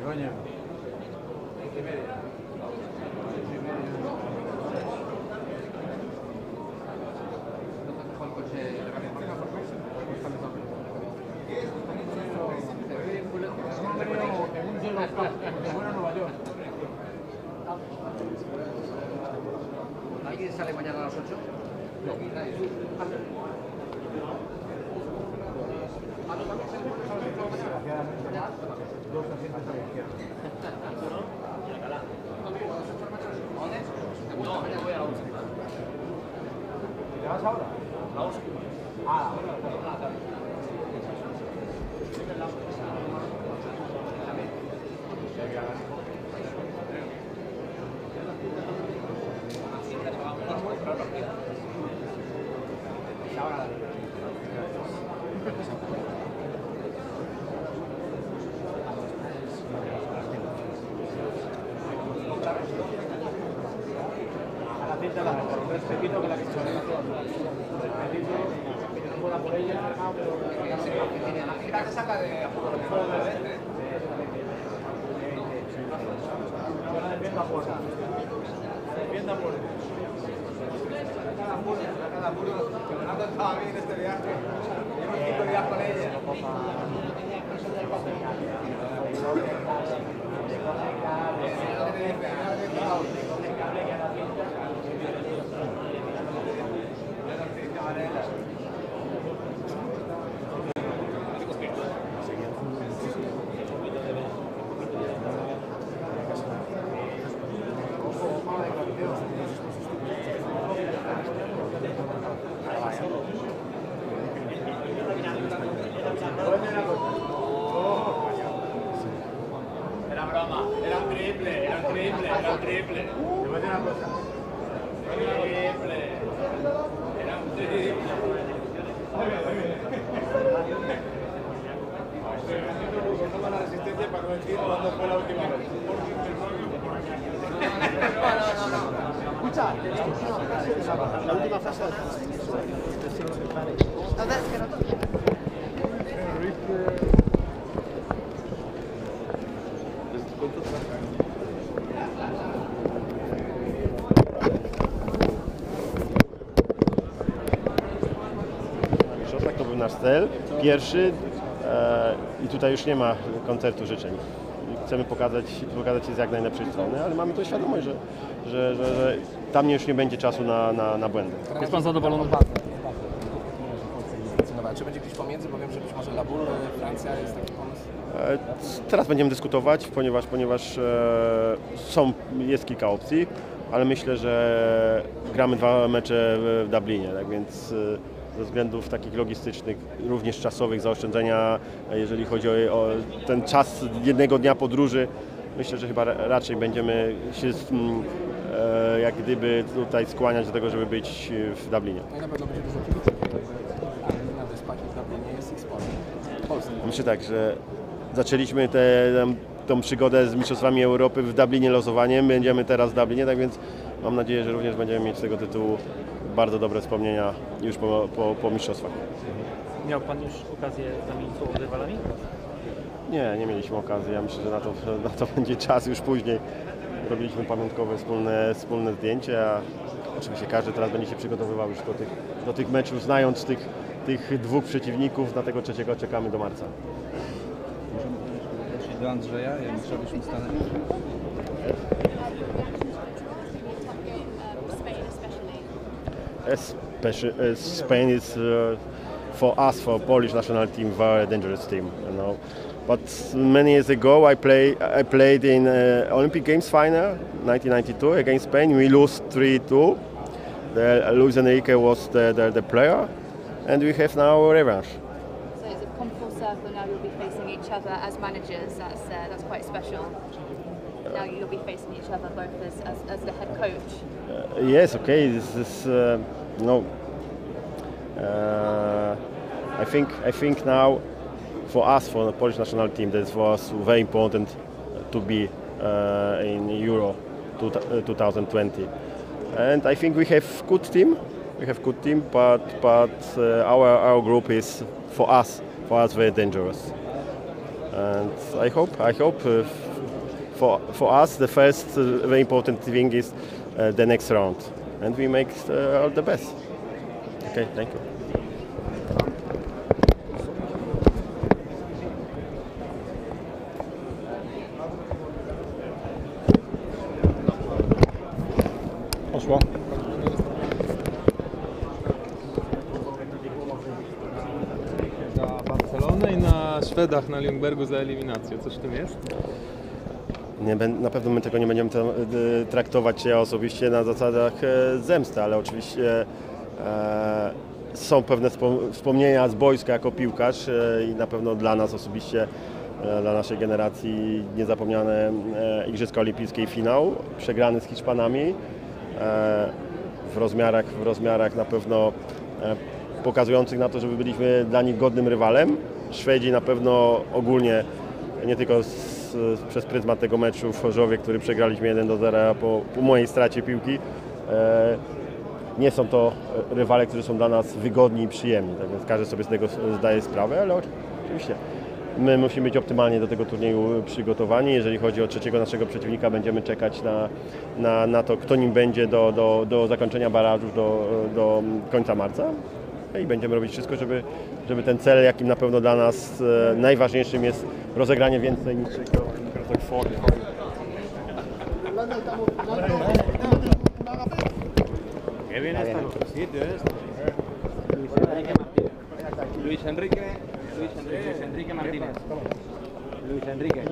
coño. ¿Alguien sale mañana a las 8? No. Dos asientos a la izquierda. No, voy a la 11. ¿Te vas ahora? La 11. Ah, un respetito que la que se va a hacer. Un respetito, que no pueda por ella, pero... La gira se saca de apuro. Ahora defienda por ella. Defienda por ella. Cada apuro. Fernando estaba bien este viaje. Llevo 5 días con ella. Era broma, era un triple, era un triple, era un triple. Te voy a decir una cosa. Era un triple. Usamos la resistencia para no decir cuándo fue la última vez. No. Escucha, la última fase de Oh, that's good. To był nasz cel, pierwszy i tutaj już nie ma koncertu życzeń. Chcemy pokazać się z jak najlepszej strony, ale mamy tu świadomość, że tam już nie będzie czasu na błędy. Jest Pan zadowolony? Czy będzie gdzieś pomiędzy, bo wiem, że być może Labur, Francja jest taki pomysł? Teraz będziemy dyskutować, ponieważ jest kilka opcji, ale myślę, że gramy 2 mecze w Dublinie, tak więc ze względów takich logistycznych, również czasowych, zaoszczędzenia, jeżeli chodzi o ten czas jednego dnia podróży, myślę, że chyba raczej będziemy się jak gdyby tutaj skłaniać do tego, żeby być w Dublinie. No i na pewno będzie dużo kibiców, na wyspach i w Dublinie jest ich sporo. Polski. Myślę tak, że zaczęliśmy tą przygodę z Mistrzostwami Europy w Dublinie losowaniem, będziemy teraz w Dublinie, tak więc mam nadzieję, że również będziemy mieć z tego tytułu bardzo dobre wspomnienia już po mistrzostwach. Miał Pan już okazję zamienić słowo z rywalami? Nie mieliśmy okazji. Ja myślę, że na to będzie czas już później. Robiliśmy pamiątkowe wspólne zdjęcie, a oczywiście każdy teraz będzie się przygotowywał już do tych meczów, znając tych 2 przeciwników. Na tego 3 czekamy do marca. Możemy też do Andrzeja, jak chciałbyśmy stanąć. Spain is for us, for Polish national team, very dangerous team, you know. But many years ago, I played in Olympic Games final, 1992, against Spain. We lost 3-2. Luis Enrique was the player, and we have now a revanche. So it's a come full circle. Now you'll be facing each other as managers. That's quite special. Now you'll be facing each other both as the head coach. Yes, okay. This is I think now for us, for the Polish national team, this was very important to be in Euro 2020. And I think we have good team. But our group is for us very dangerous. And I hope for us the first very important thing is the next round, and we make all the best. Okay, thank you. Poszło. Na Barcelonę i na Szwedach na Ljungbergu za eliminację. Coś w tym jest? Na pewno my tego nie będziemy traktować ja osobiście na zasadach zemsty, ale oczywiście są pewne wspomnienia z boiska jako piłkarz i na pewno dla nas osobiście, dla naszej generacji niezapomniane Igrzyska Olimpijskie i finał, przegrany z Hiszpanami w rozmiarach na pewno pokazujących na to, że byliśmy dla nich godnym rywalem. Szwedzi na pewno ogólnie, nie tylko przez pryzmat tego meczu w Chorzowie, który przegraliśmy 1-0 po mojej stracie piłki, nie są to rywale, którzy są dla nas wygodni i przyjemni, tak więc każdy sobie z tego zdaje sprawę, ale oczywiście my musimy być optymalnie do tego turnieju przygotowani. Jeżeli chodzi o trzeciego naszego przeciwnika, będziemy czekać na to, kto nim będzie do zakończenia barażów do końca marca i będziemy robić wszystko, żeby ten cel, jakim na pewno dla nas najważniejszym jest rozegranie więcej niż Qué bien está nuestro sitio, Luis Enrique Martínez. Luis Enrique.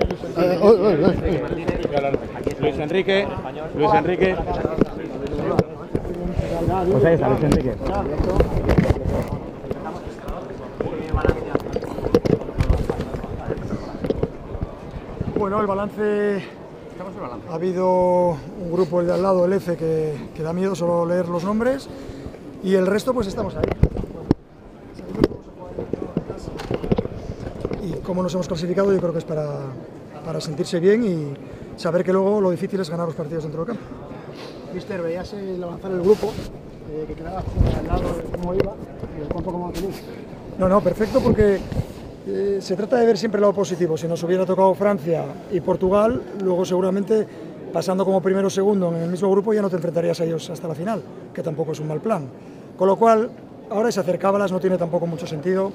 Pues ahí está, Luis Enrique. Bueno, el balance. Ha habido un grupo, el de al lado, el F, que da miedo solo leer los nombres, y el resto pues estamos ahí. Y como nos hemos clasificado, yo creo que es para sentirse bien y saber que luego lo difícil es ganar los partidos dentro del campo. Mister, veías el avanzar el grupo, que quedaba al lado de cómo iba y el campo cómo tenéis. No, perfecto, porque se trata de ver siempre el lado positivo. Si nos hubiera tocado Francia y Portugal, luego seguramente pasando como primero o segundo en el mismo grupo ya no te enfrentarías a ellos hasta la final, que tampoco es un mal plan. Con lo cual, ahora ese hacer cábalas no tiene tampoco mucho sentido.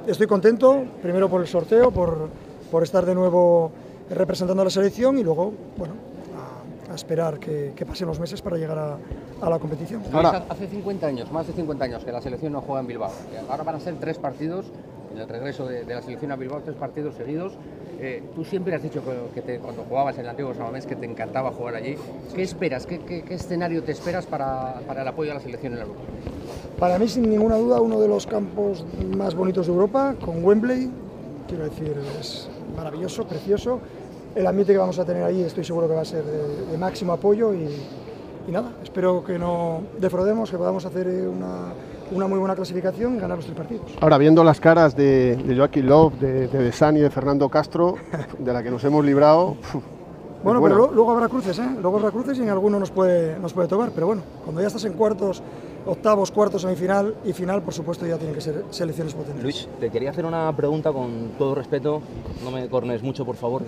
Estoy contento, primero por el sorteo, por estar de nuevo representando a la selección y luego, bueno, a esperar que pasen los meses para llegar a la competición. Ahora, hace 50 años, más de 50 años que la selección no juega en Bilbao. Ahora van a ser 3 partidos, en el regreso de la selección a Bilbao, 3 partidos seguidos. Tú siempre has dicho que cuando jugabas en el antiguo Samamés que te encantaba jugar allí. ¿Qué esperas? ¿Qué escenario te esperas para el apoyo a la selección en Europa? Para mí, sin ninguna duda, uno de los campos más bonitos de Europa, con Wembley. Quiero decir, es maravilloso, precioso. El ambiente que vamos a tener ahí estoy seguro que va a ser de máximo apoyo y nada, espero que no defraudemos, que podamos hacer una muy buena clasificación y ganar los 3 partidos. Ahora, viendo las caras de Joaquín Love, de Desani, de Fernando Castro, de la que nos hemos librado... Bueno, pero luego habrá cruces, luego habrá cruces y en alguno nos puede tocar, pero bueno, cuando ya estás en cuartos, octavos, cuartos, semifinal y final, por supuesto ya tienen que ser selecciones potentes. Luis, te quería hacer una pregunta con todo respeto, no me cornes mucho, por favor.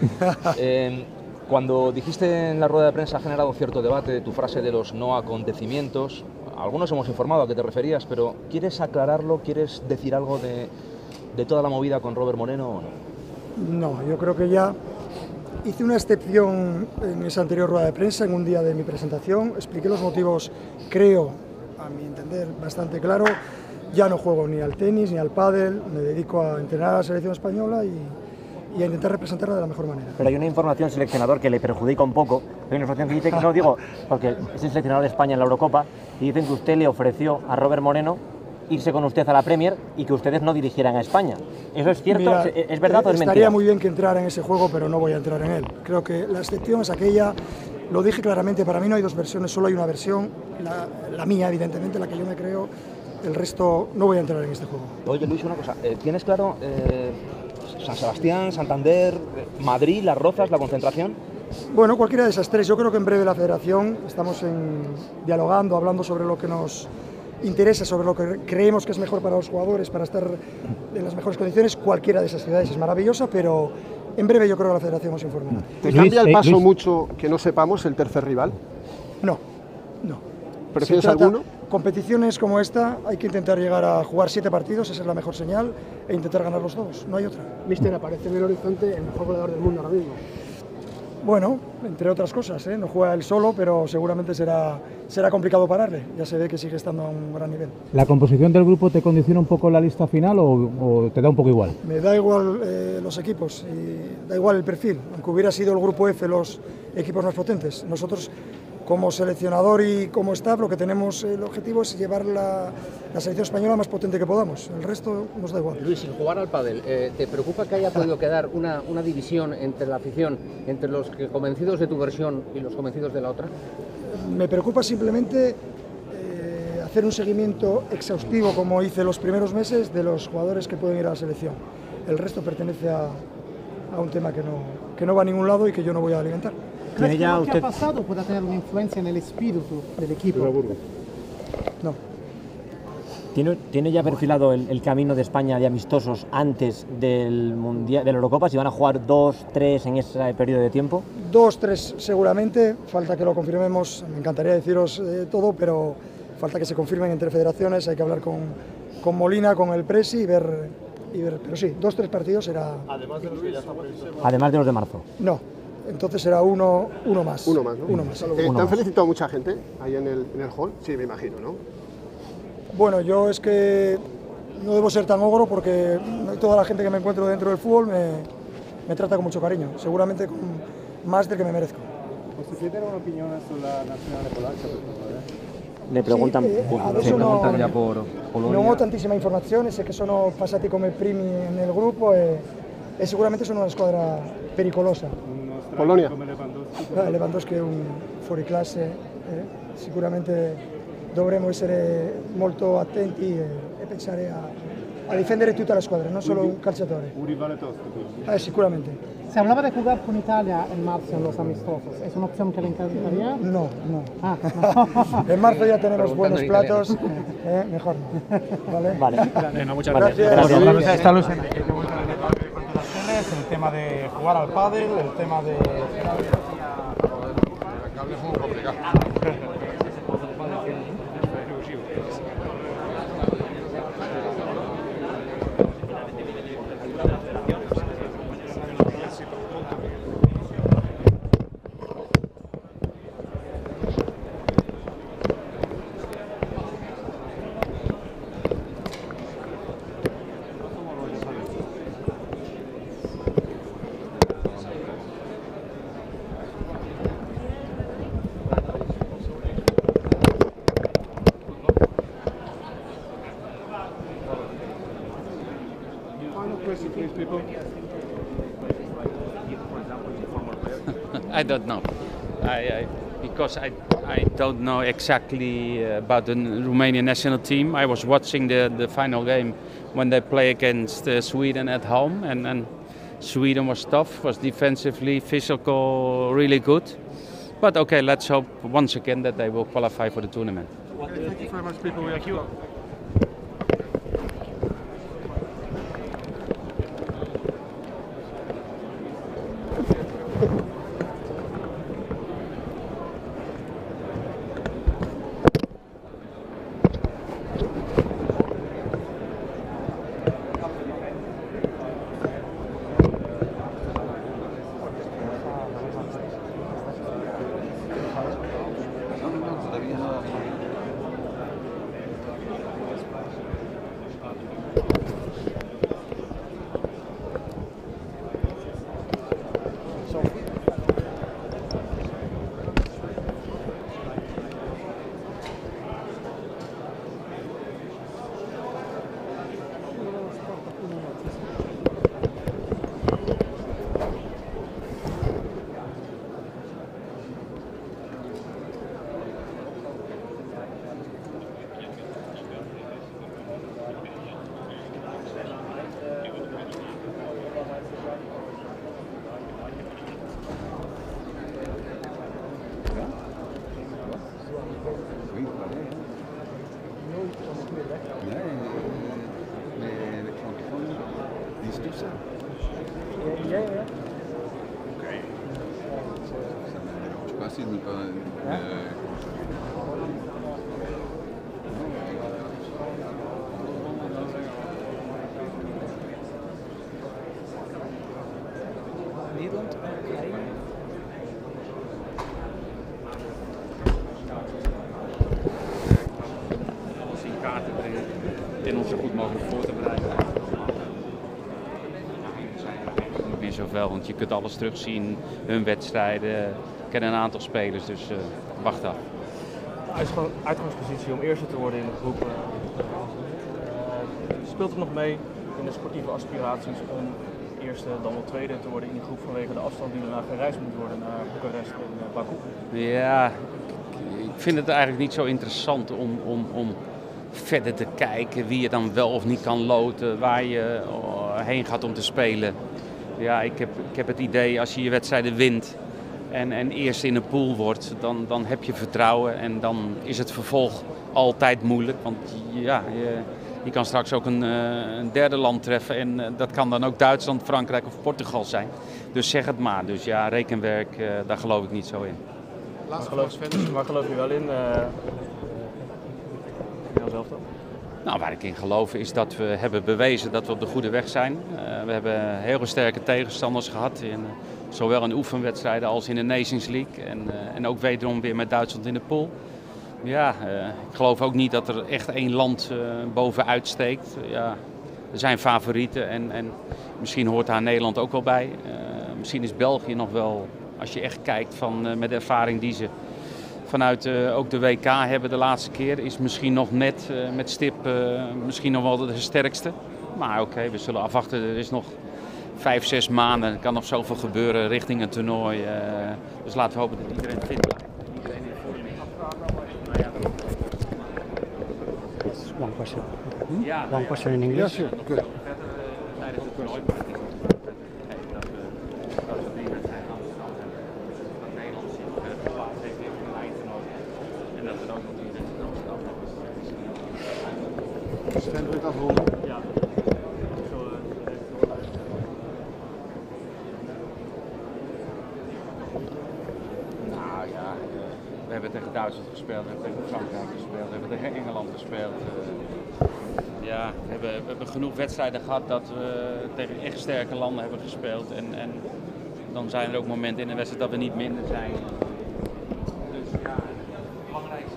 Cuando dijiste en la rueda de prensa ha generado cierto debate tu frase de los no acontecimientos. Algunos hemos informado a qué te referías, pero ¿quieres aclararlo? ¿Quieres decir algo de toda la movida con Robert Moreno o no? No, yo creo que ya hice una excepción en esa anterior rueda de prensa, en un día de mi presentación, expliqué los motivos, creo, a mi entender, bastante claro. Ya no juego ni al tenis ni al pádel, me dedico a entrenar a la selección española y a intentar representarla de la mejor manera. Pero hay una información, seleccionador, que le perjudica un poco. Hay una información que dice que, no digo, porque es el seleccionador de España en la Eurocopa, y dicen que usted le ofreció a Robert Moreno irse con usted a la Premier y que ustedes no dirigieran a España. ¿Eso es cierto? Mira, ¿Es verdad o es mentira? Estaría muy bien que entrara en ese juego, pero no voy a entrar en él. Creo que la excepción es aquella, lo dije claramente, para mí no hay 2 versiones, solo hay una versión, la mía, evidentemente, la que yo me creo, el resto no voy a entrar en este juego. Oye, Luis, una cosa, ¿tienes claro San Sebastián, Santander, Madrid, Las Rozas, la concentración? Bueno, cualquiera de esas 3. Yo creo que en breve la Federación, estamos dialogando, hablando sobre lo que nos interesa, sobre lo que creemos que es mejor para los jugadores, para estar en las mejores condiciones, cualquiera de esas ciudades es maravillosa, pero en breve yo creo que la Federación os informará. ¿Te cambia el paso mucho que no sepamos el tercer rival? No. ¿Prefieres alguno? Competiciones como esta hay que intentar llegar a jugar 7 partidos, esa es la mejor señal, e intentar ganarlos todos, no hay otra. Mister, aparece en el horizonte el mejor goleador del mundo ahora mismo. Bueno, entre otras cosas, no juega él solo, pero seguramente será complicado pararle. Ya se ve que sigue estando a un gran nivel. ¿La composición del grupo te condiciona un poco la lista final o te da un poco igual? Me da igual los equipos y da igual el perfil. Aunque hubiera sido el grupo F los equipos más potentes. Nosotros, como seleccionador y como staff, lo que tenemos el objetivo es llevar la selección española más potente que podamos. El resto nos da igual. Luis, sin jugar al pádel, ¿te preocupa que haya podido quedar una división entre la afición, entre los convencidos de tu versión y los convencidos de la otra? Me preocupa simplemente hacer un seguimiento exhaustivo, como hice los primeros meses, de los jugadores que pueden ir a la selección. El resto pertenece a un tema que no va a ningún lado y que yo no voy a alimentar. ¿Crees que lo que ha pasado puede tener una influencia en el espíritu del equipo? No. ¿Tiene ya perfilado el camino de España de amistosos antes del Mundial, de la Eurocopa? ¿Si van a jugar 2, 3 en ese periodo de tiempo? 2, 3 seguramente, falta que lo confirmemos, me encantaría deciros todo, pero falta que se confirmen entre federaciones, hay que hablar con Molina, con el Presi y ver, pero sí, 2, 3 partidos será... Además de los que ya está previsto. Además de los de marzo. No, entonces será uno más. Uno más, ¿no? Uno más. ¿Te han felicitado mucha gente ahí en el hall? Sí, me imagino, ¿no? Bueno, yo es que no debo ser tan ogro porque toda la gente que me encuentro dentro del fútbol me trata con mucho cariño, seguramente con más del que me merezco. Posso chiedere un'opinione sulla nazionale polacca, per favore? Le preguntan, adesso non ho tantissima informazione, sé che sono passati come primi nel gruppo e sicuramente sono una squadra pericolosa. Polonia. Lewandowski è un fuoriclasse, sicuramente dovremo essere molto attenti e pensare a difendere tutta la squadra, non solo un calciatore. Un rivale tosto, quindi. Sicuramente. Se hablaba de jugar con Italia en marzo en los amistosos, ¿es una opción que le encantaría? No. Ah, no. En marzo ya tenemos buenos platos, mejor no. ¿Vale? Muchas gracias. Está Luis Enrique. El tema de jugar al pádel, el tema de... Es muy complicado. I don't know, because I don't know exactly about the Romanian national team. I was watching the final game when they play against Sweden at home, and Sweden was tough, was defensively, physical, really good. But okay, let's hope once again that they will qualify for the tournament. Okay, thank you very much, people. Thank you. sí, Nederland, Oekraïne. Als in kaarten brengen en ons zo goed mogelijk voor te bereiden. Niet meer zoveel, want je kunt alles terugzien, hun wedstrijden, ik ken een aantal spelers, dus wacht af. Uitgangspositie om eerste te worden in de groep. Speelt het nog mee in de sportieve aspiraties om eerste, dan wel tweede te worden in die groep vanwege de afstand die erna gereisd moet worden naar Bukurešta en Baku? Ja, ik vind het eigenlijk niet zo interessant om verder te kijken wie je dan wel of niet kan loten, waar je heen gaat om te spelen. Ja, ik heb het idee als je je wedstrijden wint en eerst in een pool wordt, dan heb je vertrouwen en dan is het vervolg altijd moeilijk. Want ja, je kan straks ook een derde land treffen en dat kan dan ook Duitsland, Frankrijk of Portugal zijn. Dus zeg het maar. Dus ja, rekenwerk, daar geloof ik niet zo in. Waar geloof je wel in? Zelf dan? Nou, waar ik in geloof is dat we hebben bewezen dat we op de goede weg zijn. We hebben heel sterke tegenstanders gehad, zowel in oefenwedstrijden als in de Nations League. En ook wederom weer met Duitsland in de pool. Ja, ik geloof ook niet dat er echt één land bovenuit steekt. Ja, er zijn favorieten en misschien hoort daar Nederland ook wel bij. Misschien is België nog wel, als je echt kijkt met de ervaring die ze vanuit ook de WK hebben de laatste keer, is misschien nog net met stip misschien nog wel de sterkste. Maar oké, we zullen afwachten. Er is nog 5-6 maanden. Er kan nog zoveel gebeuren richting een toernooi. Dus laten we hopen dat iedereen fit blijft. Iedereen in vorm is. One question. Ja, One question in English. Yeah, sure. Good. Tijdens het toernooi. Sven, wil je het afronden? Ja. Nou ja, we hebben tegen Duitsland gespeeld, we hebben tegen Frankrijk gespeeld, we hebben tegen Engeland gespeeld. Ja, we hebben genoeg wedstrijden gehad dat we tegen echt sterke landen hebben gespeeld. En dan zijn er ook momenten in een wedstrijd dat we niet minder zijn. Dus ja, het belangrijkste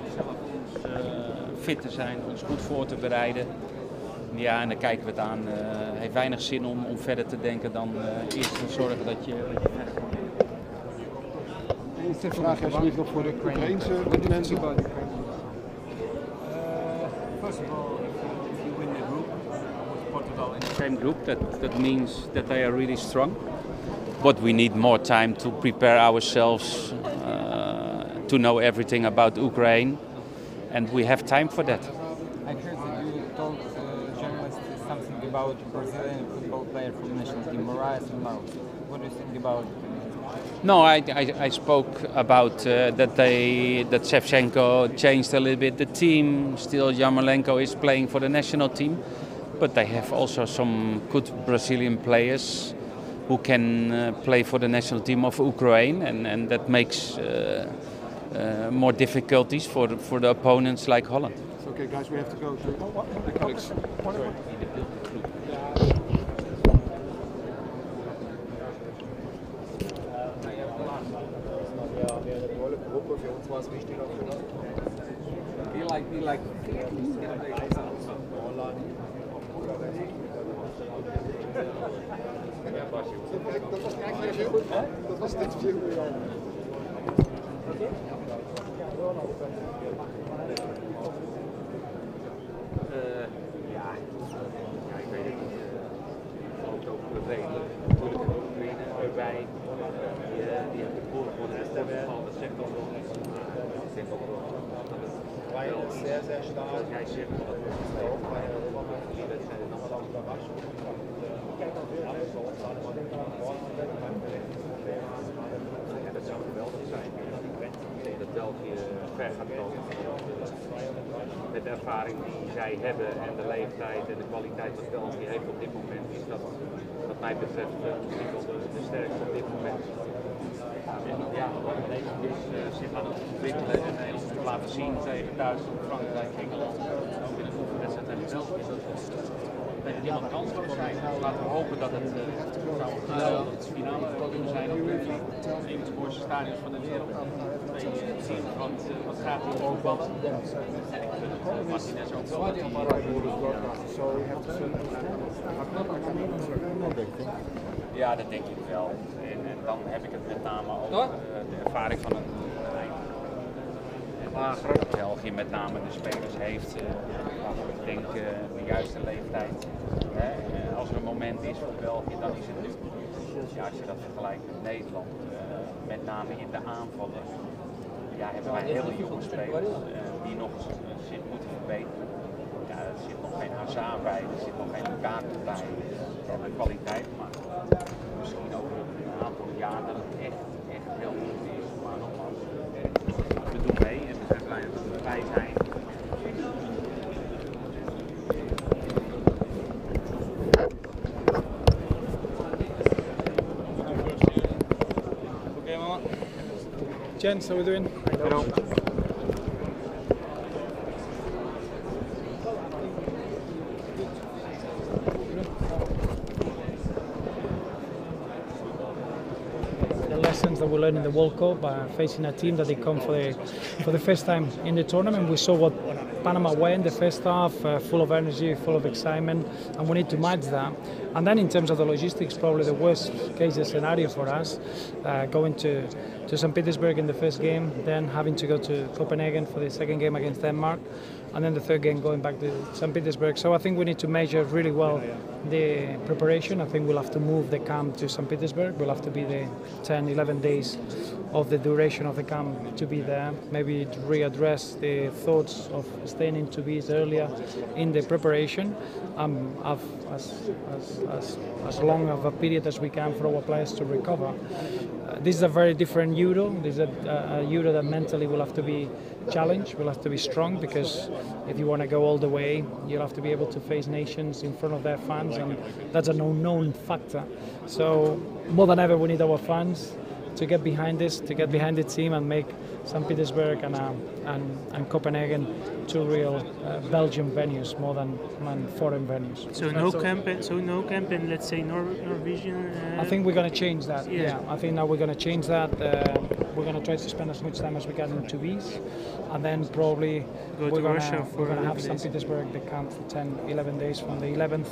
is zelf ons fit te zijn, ons goed voor te bereiden. Ja, en dan kijken we het aan. Het heeft weinig zin om verder te denken dan eerst te zorgen dat je vecht. Een vraag alsjeblieft nog voor de Oekraïense mensen. First of all, if you win the group with Portugal in the same group, that means that they are really strong. But we need more time to prepare ourselves to know everything about Ukraine, and we have time for that. I heard that you told journalists something about Brazilian football player from the national team, Moraes and Mauro. What do you think about? No, I spoke about that Shevchenko changed a little bit the team. Still, Yarmolenko is playing for the national team, but they have also some good Brazilian players who can play for the national team of Ukraine, and that makes more difficulties for the opponents like Holland. Okay, guys, we have to go to the colleagues. Für uns war es wichtig, be like Dat was dit veel. Ja, ik weet het niet. Valt ook redelijk. Natuurlijk hebben we Oekraïne erbij. Die heeft de pool voor de Portugal. Dat zegt al wel. Ik denk ook wel. Weil es sehr, sehr stark. Jij zegt wel dat het ook bij Europa die wedstrijden nog wel überrascht. Ja, dat zou geweldig zijn. Dat België ver gaat komen. met de ervaring die zij hebben en de leeftijd en de kwaliteit dat België heeft op dit moment, is dat wat mij betreft misschien wel de sterkste op dit moment. En ja, deze is zich aan het ontwikkelen en heeft het laten zien tegen Duitsland, Frankrijk, Engeland, ook in de oefenwedstrijd tegen België. Dat het iemand kans kan zijn. Laten we hopen dat het finale kunnen zijn op een van de mooiste stadions van de wereld. Zien wat gaat hier voetballen. En ik vind het Martinez ook wel dat ja, dat denk ik wel. En dan heb ik het met name over de ervaring van een België met name de spelers heeft waarvan ik denk de juiste leeftijd. Als er een moment is voor België, dan is het nu. Ja, als je dat vergelijkt met Nederland, met name in de aanvallen, ja, hebben wij hele jonge spelers die nog zich moeten verbeteren. Ja, er zit nog geen Hazard bij, er zit nog geen Lukaku bij. We hebben kwaliteit, maar misschien over een aantal jaar dat het echt heel goed is. Maar nogmaals, we doen mee en we zijn blij dat we erbij zijn. Okay, Mama. Gents, how we doing? Hello. Lessons that we learned in the World Cup, facing a team that they come for the first time in the tournament. We saw what Panama were in the first half, full of energy, full of excitement, and we need to match that. And then in terms of the logistics, probably the worst case scenario for us, going to St. Petersburg in the first game, then having to go to Copenhagen for the second game against Denmark, and then the third game going back to St. Petersburg. So I think we need to measure really well the preparation. I think we'll have to move the camp to St. Petersburg. We'll have to be the 10, 11 days of the duration of the camp to be there. Maybe to readdress the thoughts of staying in Tubize earlier in the preparation. Have as long of a period as we can for our players to recover. This is a very different Euro. This is a Euro that mentally will have to be challenged, will have to be strong, because if you want to go all the way, you'll have to be able to face nations in front of their fans, and that's an unknown factor. So more than ever, we need our fans to get behind this, to get behind the team and make St. Petersburg and Copenhagen two real Belgian venues more than foreign venues. So no camp in, let's say, Norwegian. I think we're going to change that. Yeah, I think now we're going to change that. We're going to try to spend as much time as we can in Tubize, and then probably we're going to have St. Petersburg the camp for 10, 11 days from the 11th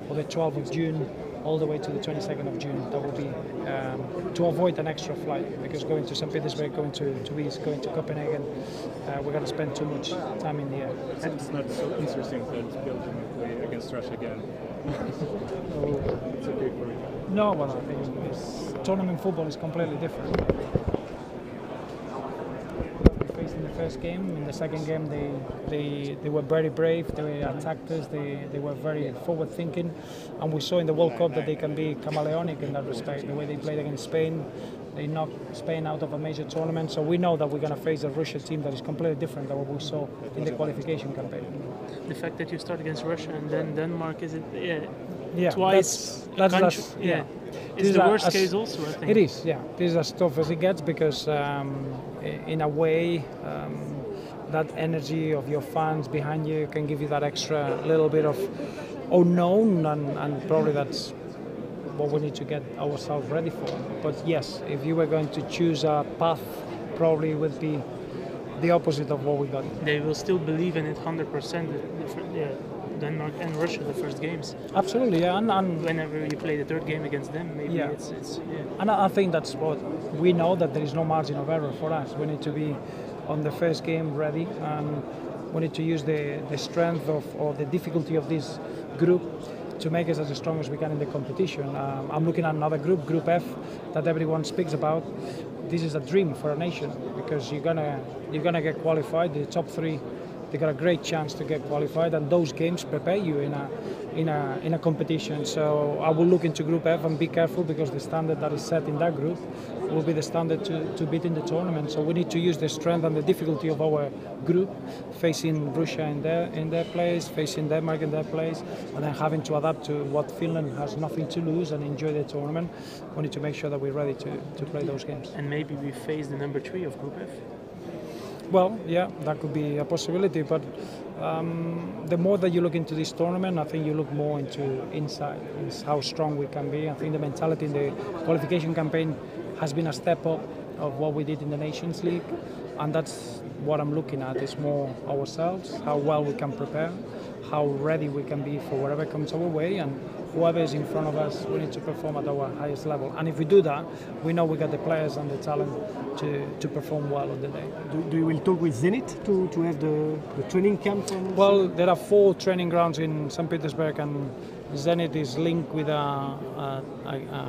or the 12th of June all the way to the 22nd of June. That will be to avoid an extra flight, because going to St. Petersburg, going to Tubize, going to Copenhagen, we're going to spend too much time in the air. It's not so interesting that Belgium play against Russia again. It's okay for you. No, well, I think tournament football is completely different. In the first game, in the second game they were very brave, they attacked us, they were very forward thinking, and we saw in the World Cup that they can be chameleonic in that respect. The way they played against Spain, they knocked Spain out of a major tournament, so we know that we're going to face a Russia team that is completely different than what we saw in the qualification campaign. The fact that you start against Russia and then Denmark, is it twice? That's It's the worst case also, I think. It is, yeah. This is as tough as it gets, because in a way that energy of your fans behind you can give you that extra little bit of unknown, and probably that's what we need to get ourselves ready for. But yes, if you were going to choose a path, probably it would be the opposite of what we got. They will still believe in it 100%. Denmark and Russia, the first games. Absolutely, yeah. And whenever you play the third game against them, maybe it's And I think that's what we know, that there is no margin of error for us. We need to be on the first game ready, and we need to use the strength or the difficulty of this group to make us as strong as we can in the competition. I'm looking at another group, Group F, that everyone speaks about. This is a dream for a nation, because you're gonna get qualified. The top three they got a great chance to get qualified, and those games prepare you in a competition. So I will look into Group F and be careful, because the standard that is set in that group will be the standard to beat in the tournament. So we need to use the strength and the difficulty of our group, facing Russia in their place, facing Denmark in their place, and then having to adapt to what Finland has nothing to lose and enjoy the tournament. We need to make sure that we're ready to play those games. And maybe we face the number 3 of Group F? Well, yeah, that could be a possibility, but the more that you look into this tournament, I think you look more into inside, is how strong we can be. I think the mentality in the qualification campaign has been a step up of what we did in the Nations League, and that's what I'm looking at, is more ourselves, how well we can prepare, how ready we can be for whatever comes our way, and whoever is in front of us, we need to perform at our highest level. And if we do that, we know we got the players and the talent to perform well on the day. Do you will talk with Zenit to have the training camp? Well, there are 4 training grounds in St. Petersburg, and Zenit is linked with a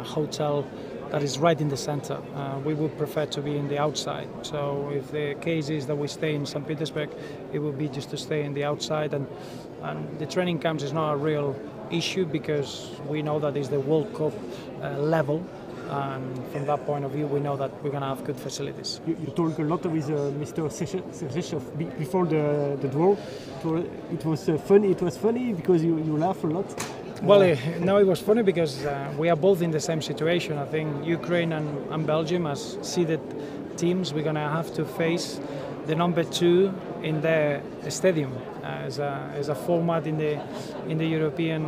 hotel that is right in the center. We would prefer to be in the outside. So if the case is that we stay in St. Petersburg, it would be just to stay in the outside. And the training camps is not a real issue, because we know that it's the World Cup level. And from that point of view, we know that we're going to have good facilities. You talked a lot with Mr. Sergeyev before the draw. It was funny. It was funny because you laugh a lot. Well, no, it was funny because we are both in the same situation. I think Ukraine and Belgium, as seeded teams, we're going to have to face the number 2 in their stadium as a format in the European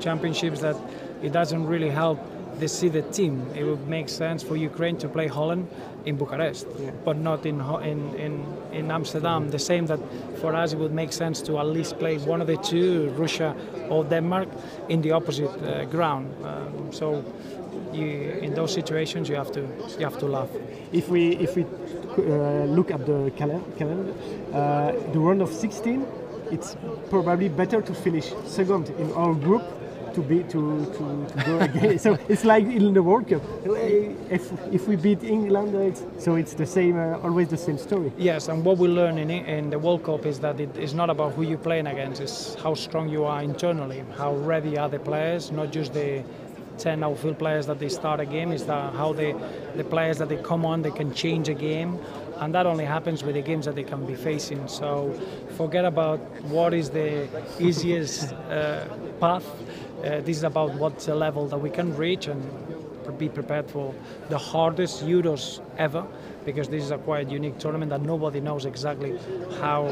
Championships that it doesn't really help the seeded team. It would make sense for Ukraine to play Holland in Bukurešta, but not in Amsterdam. The same that for us it would make sense to at least play one of the 2, Russia or Denmark, in the opposite ground. So in those situations you have to laugh. If we look at the calendar, the round of 16, it's probably better to finish second in our group to go again. So it's like in the World Cup. If we beat England, it's the same, always the same story. Yes, and what we learn in the World Cup is that it is not about who you're playing against, it's how strong you are internally, how ready are the players, not just the 10 outfield players that they start a game, is that how the players that they come on, they can change a game. And that only happens with the games that they can be facing. So forget about what is the easiest path. This is about what's the level that we can reach and be prepared for the hardest Euros ever, because this is a quite unique tournament that nobody knows exactly how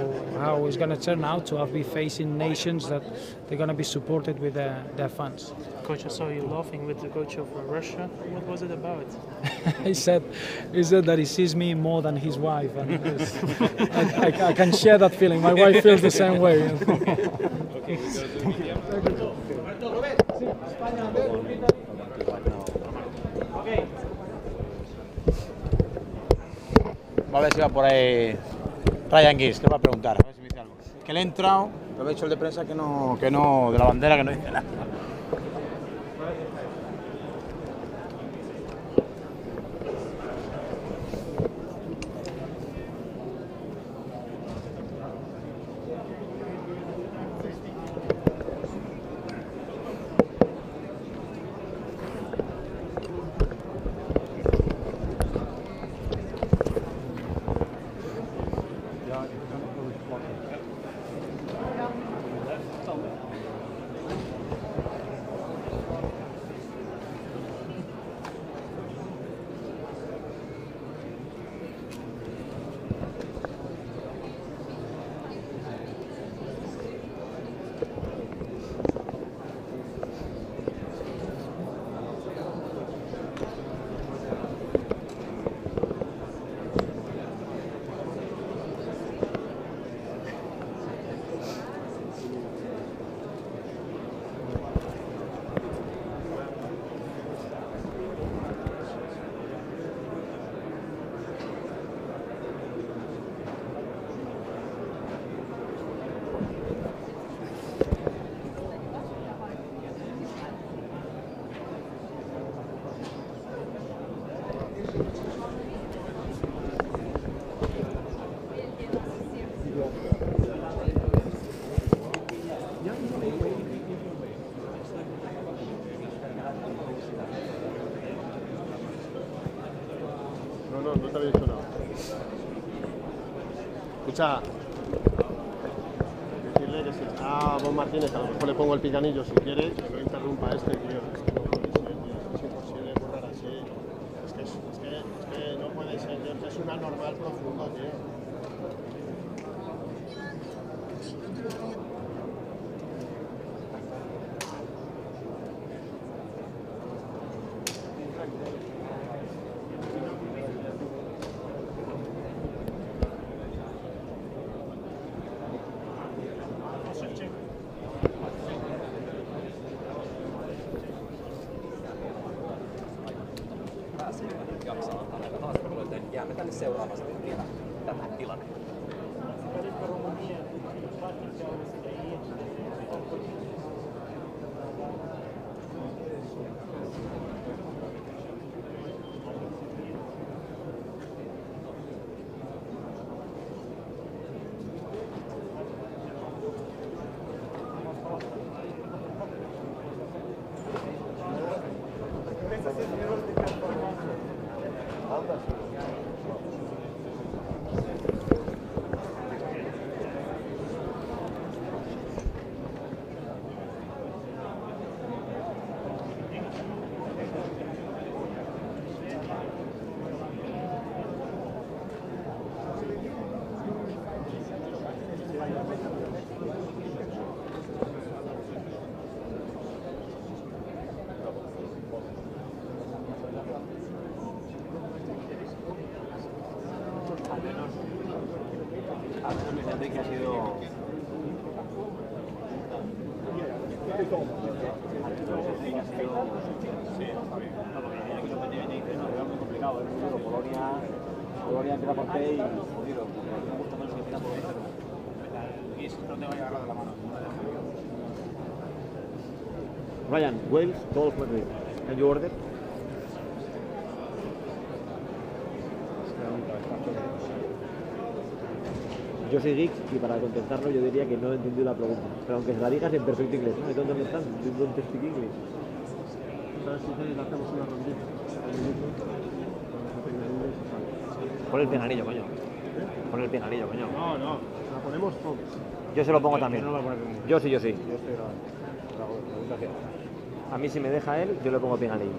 it's going to turn out, to be facing nations that they're going to be supported with their funds. Coach, I saw you laughing with the coach of Russia. What was it about? He said that he sees me more than his wife, and I can share that feeling. My wife feels the same way. A ver si va por ahí Ryan Giggs, que va a preguntar, a ver si me dice algo. Que le he entrado, pero he dicho el de prensa que no, de la bandera, que no dice nada. No te había dicho nada. Escucha, decirle que si está Bon Martínez, a lo mejor le pongo el picanillo si quiere, que no interrumpa tío. Es que no puede ser, tío. Es imposible currar así. Es que no puede ser, tío. Es un anormal profundo, tío. Jäämme tänne seuraavasti vielä tämän tilanne. Que ha sido muy complicado, es muy duro. Polonia empieza por P y jodido. Me gusta menos que empieza por B. Y no te vaya a agarrar de la mano. Ryan, Wales, todos los Madrid. Can you order? Yo soy geek y para contestarlo yo diría que no he entendido la pregunta. Pero aunque se la digas en perfecto inglés, ¿no? ¿De dónde están? ¿De dónde speak English? ¿Sabes si hacemos una rondita? Pon el penalillo, coño. Pon el penalillo, coño. No, la ponemos todos. Yo se lo pongo también. Yo sí. Yo estoy grabando. A mí si me deja él, yo le pongo penalillo.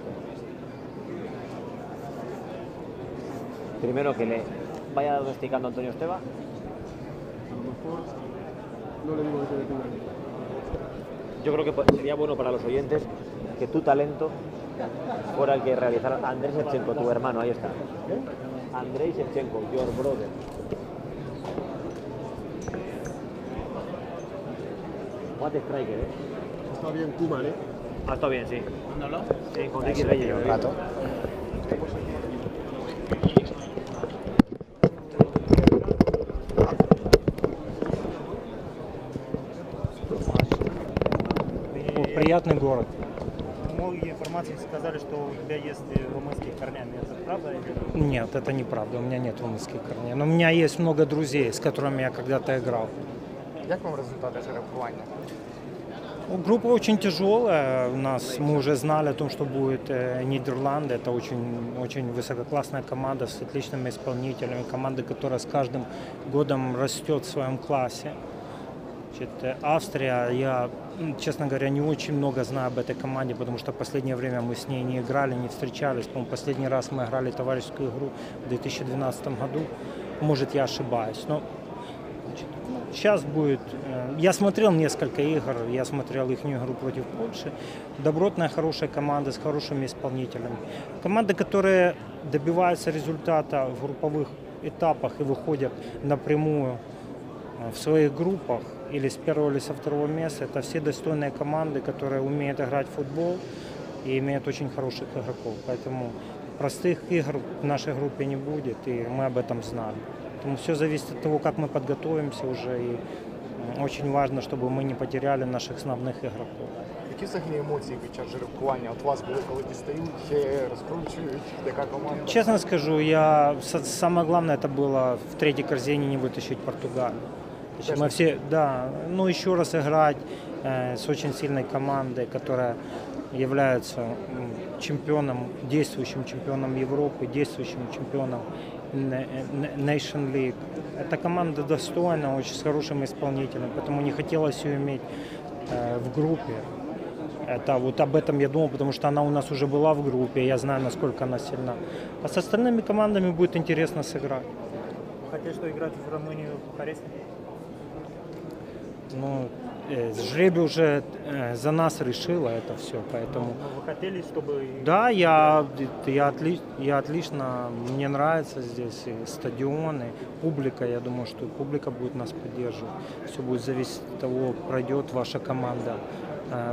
Primero que le vaya diagnosticando a Antonio Esteba. No le digo que te detenga. Yo creo que sería bueno para los oyentes que tu talento fuera el que realizara Andrei Shevchenko, tu hermano, ahí está. Andrei Shevchenko, your brother. What a striker, Está bien Koeman, Ha estado bien, sí. ¿Mándalo? Sí, con Ricky Reyes. Un rato. Приятный город. Многие информации сказали, что у тебя есть румынские корнями. Это правда или нет? Нет, это неправда. У меня нет румынских корней. Но у меня есть много друзей, с которыми я когда-то играл. Як вам результати жеребкування? Группа очень тяжелая. Мы уже знали о том, что будет Нидерланды. Это очень высококлассная команда с отличными исполнителями. Команда, которая с каждым годом растет в своем классе. Австрия, я, честно говоря, не очень много знаю об этой команде, потому что в последнее время мы с ней не играли, не встречались. По-моему, последний раз мы играли товарищескую игру в 2012 году. Может, я ошибаюсь. Но сейчас будет... Я смотрел несколько игр, я смотрел их игру против Польши. Добротная, хорошая команда с хорошими исполнителями. Команды, которые добиваются результата в групповых этапах и выходят напрямую в своих группах, или с первого, или со второго места, это все достойные команды, которые умеют играть в футбол и имеют очень хороших игроков. Поэтому простых игр в нашей группе не будет, и мы об этом знаем. Поэтому все зависит от того, как мы подготовимся уже, и очень важно, чтобы мы не потеряли наших основных игроков. Які взагалі емоції під час жеребкування от вас були, коли дістають, розкручують, яка команда? Честно скажу, самое главное это было в третьей корзине не вытащить Португалию. Мы все, еще раз играть с очень сильной командой, которая является чемпионом, действующим чемпионом Европы, действующим чемпионом Nation League. Эта команда достойна, очень с хорошим исполнителем, поэтому не хотелось ее иметь в группе. Это вот об этом я думал, потому что она у нас уже была в группе, я знаю, насколько она сильна. А с остальными командами будет интересно сыграть. Хотели, что играть в Румынию в Бухаресте? Ну, жребий уже за нас решила это все, поэтому... Но вы хотели, чтобы... Да, я отлично, мне нравится здесь и стадионы, публика, я думаю, что публика будет нас поддерживать. Все будет зависеть от того, пройдет ваша команда,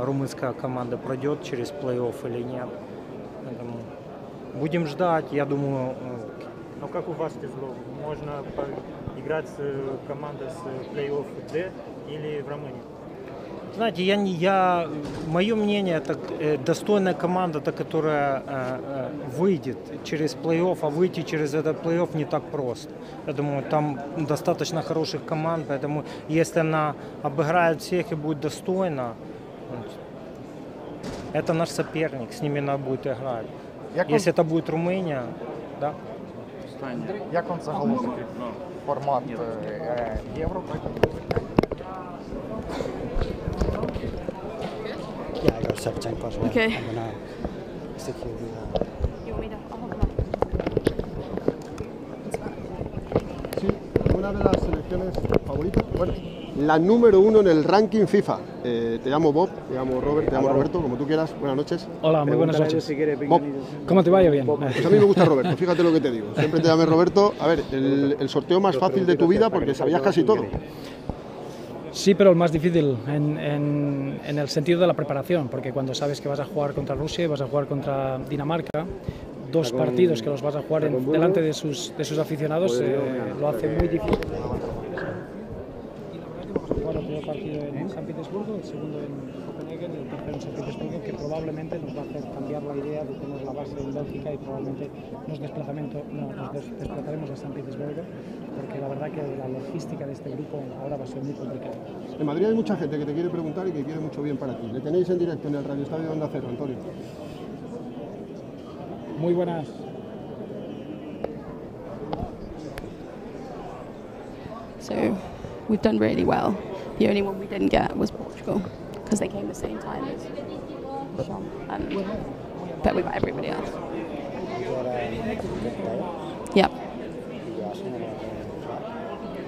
румынская команда пройдет через плей-офф или нет. Поэтому будем ждать, я думаю... Но как у вас тяжело? Можно играть с командой с плей-офф D или в Румынии? Знаете, мое мнение, это достойная команда, та, которая выйдет через плей-офф, а выйти через этот плей-офф не так просто. Я думаю, там достаточно хороших команд, поэтому если она обыграет всех и будет достойна, это наш соперник, с ними надо будет играть. Если это будет Румыния, да. Як вам загалом такий формат Євро? Yeah, I got 17 plus one. Okay. I'm gonna stick here with You want me to? I'll hold them up. Sí, una de las selecciones favoritas, bueno, la número 1 en el ranking FIFA. Te llamo Bob, te llamo Robert, te llamo Roberto, como tú quieras. Buenas noches. Hola, muy buenas noches. Bob. ¿Cómo te vaya? Bien. Pues a mí me gusta Roberto, fíjate lo que te digo. Siempre te llamé Roberto. A ver, el sorteo más fácil de tu vida porque sabías casi todo. Sí, pero el más difícil en el sentido de la preparación, porque cuando sabes que vas a jugar contra Rusia y vas a jugar contra Dinamarca, dos partidos que los vas a jugar delante de sus aficionados, lo hace muy difícil. Bueno, el primer partido en San Petersburgo, el segundo en Copenhague y el tercero en San Petersburgo, que probablemente nos va a hacer cambiar la idea de tener la base en Bélgica y probablemente nos desplazaremos a San Petersburgo, porque la verdad que la logística de este grupo ahora va a ser muy complicada. En Madrid hay mucha gente que te quiere preguntar y que quiere mucho bien para ti. Le tenéis en directo en el Radio Estadio de Onda Cero, Antonio. Muy buenas. So we've done really well. The only one we didn't get was Portugal because they came the same time as Sean. But we got everybody else. Yep.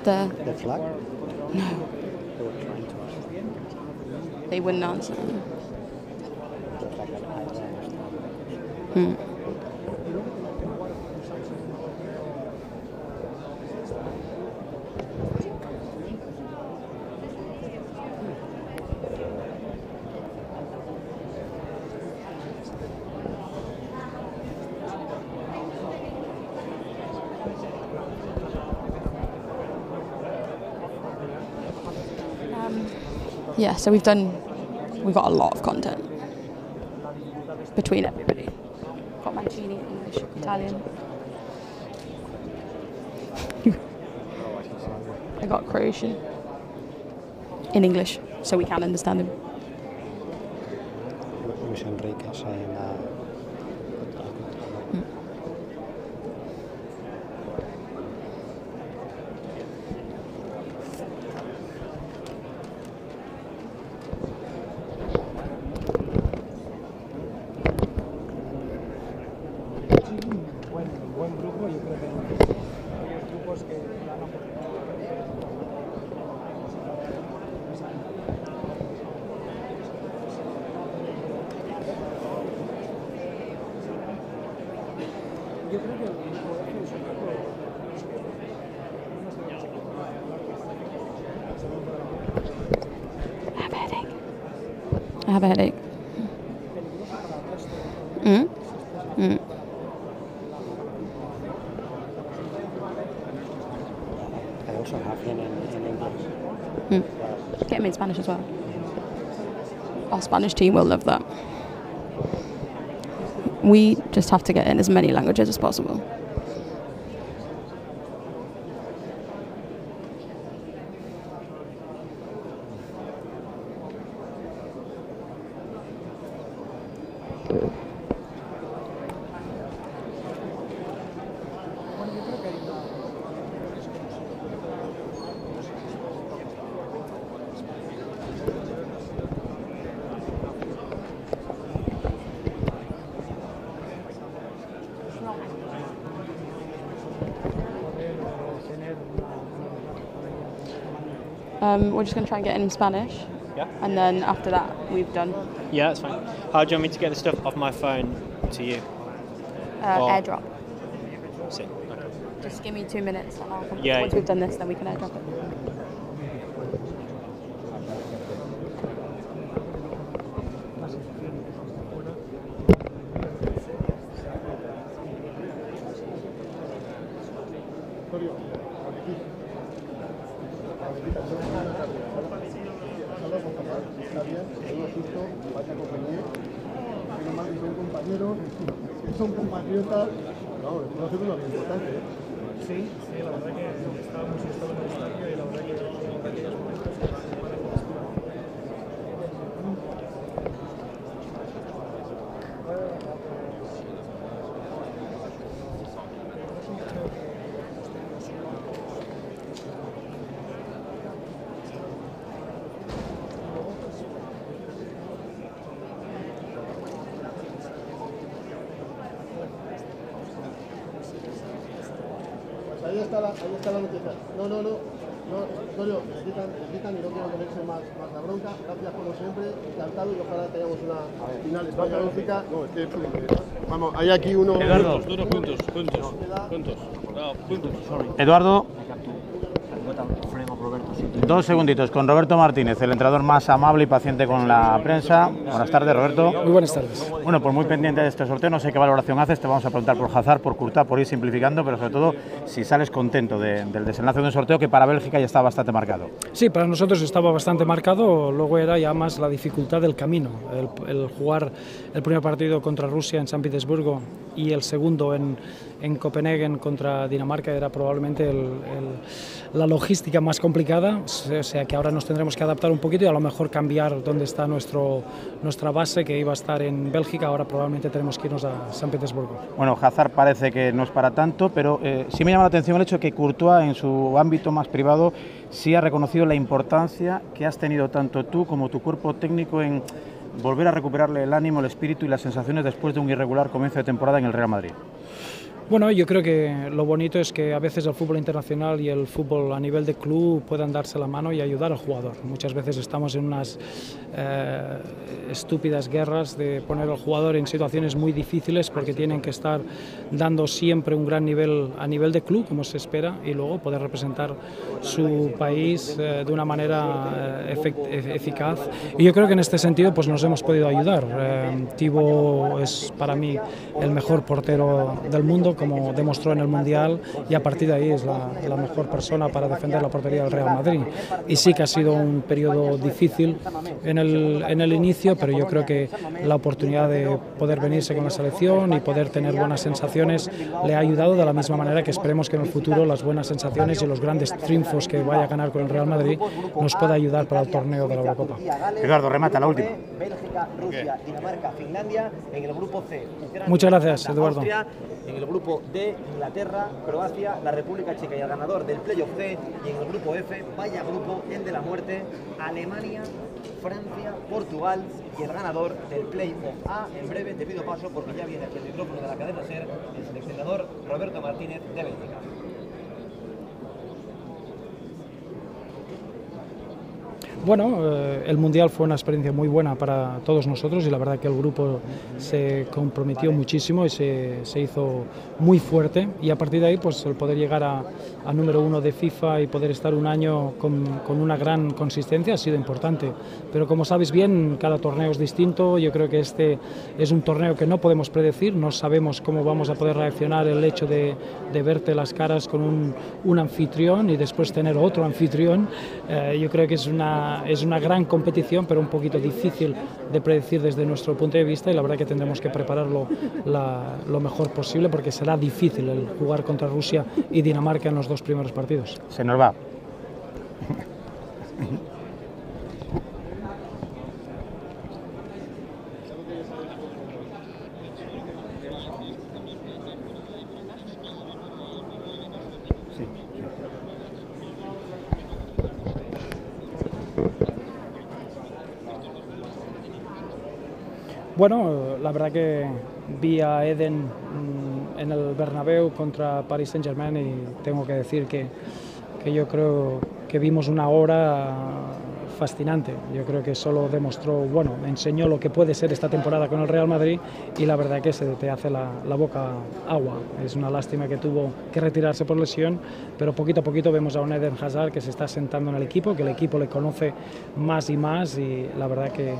the flag? No. They wouldn't answer. Yeah, so we've got a lot of content between everybody. Got Mancini, English, Italian. I got Croatian in English, so we can understand him. Luis Enrique saying buen grupo, yo creo que hay grupos que dan yo creo que el grupo F es un grupo I have a headache. I also have him in English. Get him in Spanish as well. Our Spanish team will love that. We just have to get in as many languages as possible. We're just going to try and get in Spanish. Yeah. And then after that, we've done Yeah, that's fine. How do you want me to get the stuff off my phone to you? Or- airdrop. See. Okay. Just give me 2 minutes. And I'll come. Yeah. Once we've done this, then we can airdrop it. Son compatriotas, no, no sé lo importante. Sí, la verdad que estábamos en el estadio y la verdad que aquellos momentos Ahí está la noticia. No, Antonio, le quitan y no quiero ponerse más la bronca. Gracias como siempre, encantado y ojalá tengamos una final España-Bélgica. No, es que vamos, hay aquí uno. Eduardo. Eduardo. 2 segunditos con Roberto Martínez, el entrenador más amable y paciente con la prensa. Buenas tardes, Roberto. Muy buenas tardes. Bueno, pues muy pendiente de este sorteo, no sé qué valoración haces, te vamos a preguntar por Hazard, por Courtois, por ir simplificando, pero sobre todo si sales contento del desenlace de un sorteo que para Bélgica ya está bastante marcado. Sí, para nosotros estaba bastante marcado, luego era ya más la dificultad del camino, el jugar el primer partido contra Rusia en San Petersburgo y el segundo en Copenhague contra Dinamarca era probablemente la logística más complicada, o sea que ahora nos tendremos que adaptar un poquito y a lo mejor cambiar dónde está nuestra base, que iba a estar en Bélgica, ahora probablemente tenemos que irnos a San Petersburgo. Bueno, Hazard parece que no es para tanto, pero sí me llama la atención el hecho de que Courtois en su ámbito más privado sí ha reconocido la importancia que has tenido tanto tú como tu cuerpo técnico en volver a recuperarle el ánimo, el espíritu y las sensaciones después de un irregular comienzo de temporada en el Real Madrid. Bueno, yo creo que lo bonito es que a veces el fútbol internacional y el fútbol a nivel de club puedan darse la mano y ayudar al jugador. Muchas veces estamos en unas estúpidas guerras de poner al jugador en situaciones muy difíciles porque tienen que estar dando siempre un gran nivel a nivel de club, como se espera, y luego poder representar su país de una manera eficaz. Y yo creo que en este sentido pues nos hemos podido ayudar. Thibaut es para mí el mejor portero del mundo, como demostró en el Mundial, y a partir de ahí es la mejor persona para defender la portería del Real Madrid. Y sí que ha sido un periodo difícil en el inicio, pero yo creo que la oportunidad de poder venirse con la selección y poder tener buenas sensaciones le ha ayudado, de la misma manera que esperemos que en el futuro las buenas sensaciones y los grandes triunfos que vaya a ganar con el Real Madrid nos pueda ayudar para el torneo de la Eurocopa. Eduardo, remata la última. Bélgica, Rusia, Dinamarca, Finlandia en el grupo C. Muchas gracias, Eduardo. Austria, en el grupo D, Inglaterra, Croacia, la República Checa y el ganador del playoff C, y en el grupo F, vaya grupo, el de la muerte, Alemania, Francia, Portugal y el ganador del playoff A. En breve te pido paso porque ya viene aquí el micrófono de la cadena SER, el seleccionador Roberto Martínez de Bélgica. Bueno, el Mundial fue una experiencia muy buena para todos nosotros y la verdad que el grupo se comprometió muchísimo y se hizo muy fuerte, y a partir de ahí pues el poder llegar a número 1 de FIFA y poder estar un año con una gran consistencia ha sido importante, pero como sabéis bien, cada torneo es distinto. Yo creo que este es un torneo que no podemos predecir, no sabemos cómo vamos a poder reaccionar el hecho de verte las caras con un anfitrión y después tener otro anfitrión. Yo creo que es una gran competición, pero un poquito difícil de predecir desde nuestro punto de vista, y la verdad que tendremos que prepararlo lo mejor posible porque será difícil el jugar contra Rusia y Dinamarca en los dos primeros partidos. Se nos va. Bueno, la verdad que vi a Eden en el Bernabéu contra Paris Saint-Germain y tengo que decir que yo creo que vimos una hora fascinante. Yo creo que solo demostró, bueno, enseñó lo que puede ser esta temporada con el Real Madrid y la verdad que se te hace la boca agua. Es una lástima que tuvo que retirarse por lesión, pero poquito a poquito vemos a un Eden Hazard que se está sentando en el equipo, que el equipo le conoce más y más y la verdad que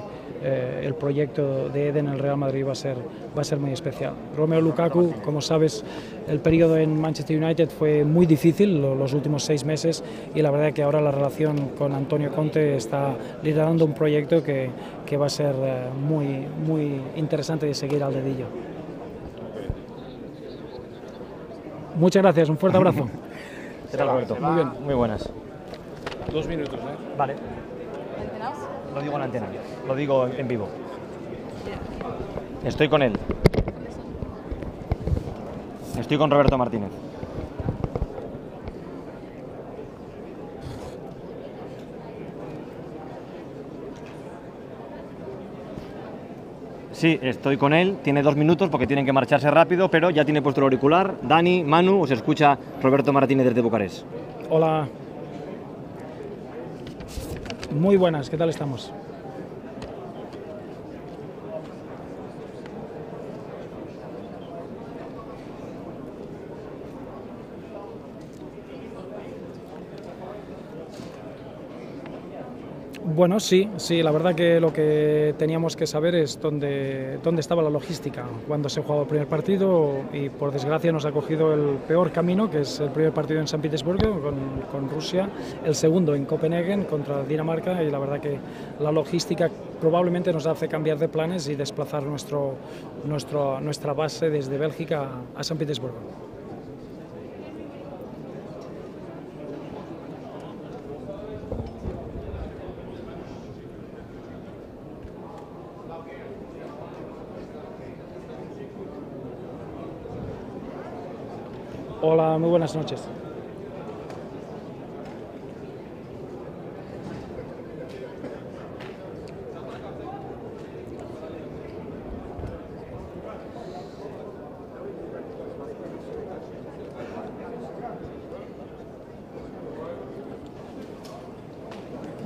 el proyecto de Eden en el Real Madrid va a ser muy especial. Romelu Lukaku, como sabes, el periodo en Manchester United fue muy difícil, los últimos 6 meses, y la verdad que ahora la relación con Antonio Conte está liderando un proyecto que va a ser muy interesante de seguir al dedillo. Muchas gracias, un fuerte abrazo. ¿Qué tal, Roberto? Muy bien. Muy buenas. 2 minutos, ¿eh? Vale. Lo digo en la antena, lo digo en vivo. Estoy con él. Estoy con Roberto Martínez. Sí, estoy con él, tiene 2 minutos porque tienen que marcharse rápido, pero ya tiene puesto el auricular. Dani, Manu, os escucha Roberto Martínez desde Bucarest. Hola. Muy buenas, ¿qué tal estamos? Bueno, sí, la verdad que lo que teníamos que saber es dónde estaba la logística cuando se jugaba el primer partido y por desgracia nos ha cogido el peor camino, que es el primer partido en San Petersburgo con Rusia, el segundo en Copenhague contra Dinamarca y la verdad que la logística probablemente nos hace cambiar de planes y desplazar nuestra base desde Bélgica a San Petersburgo. Hola, muy buenas noches.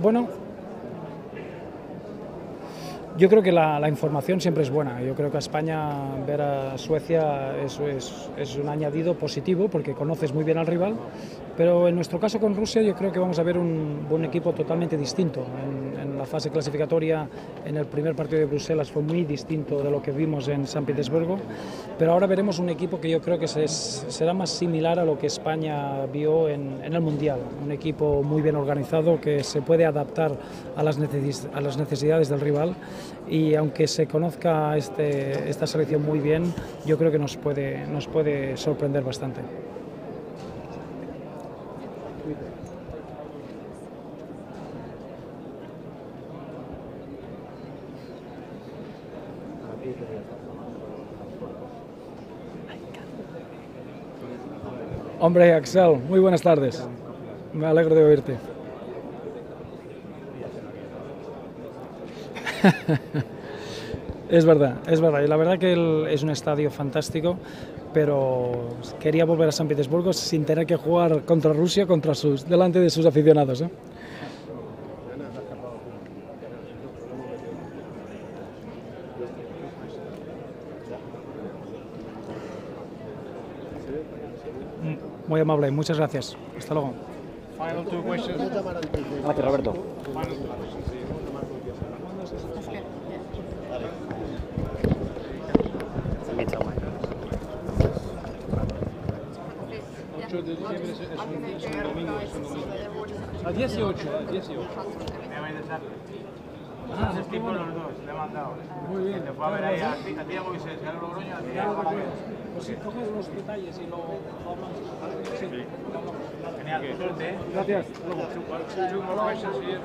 Bueno, yo creo que la información siempre es buena. Yo creo que a España ver a Suecia es un añadido positivo porque conoces muy bien al rival, pero en nuestro caso con Rusia yo creo que vamos a ver un equipo totalmente distinto. En la fase clasificatoria, en el primer partido de Bruselas fue muy distinto de lo que vimos en San Petersburgo, pero ahora veremos un equipo que yo creo que será más similar a lo que España vio en el Mundial. Un equipo muy bien organizado que se puede adaptar a las necesidades del rival. Y aunque se conozca esta selección muy bien, yo creo que nos puede sorprender bastante. Hombre, Axel, muy buenas tardes. Me alegro de oírte. Es verdad, y la verdad que es un estadio fantástico, pero quería volver a San Petersburgo sin tener que jugar contra Rusia, delante de sus aficionados, ¿eh? Muy amable, muchas gracias. Hasta luego. Final 2 questions. Gracias, Roberto. A 18. Ah, es tipo los dos, le he mandado. Muy bien. Te fue a ver ahí a ti a Moisés, y a Logroño y a ti. Pues si coges los detalles y lo hablamos. Sí. Genial, suerte. Gracias. Two more questions here.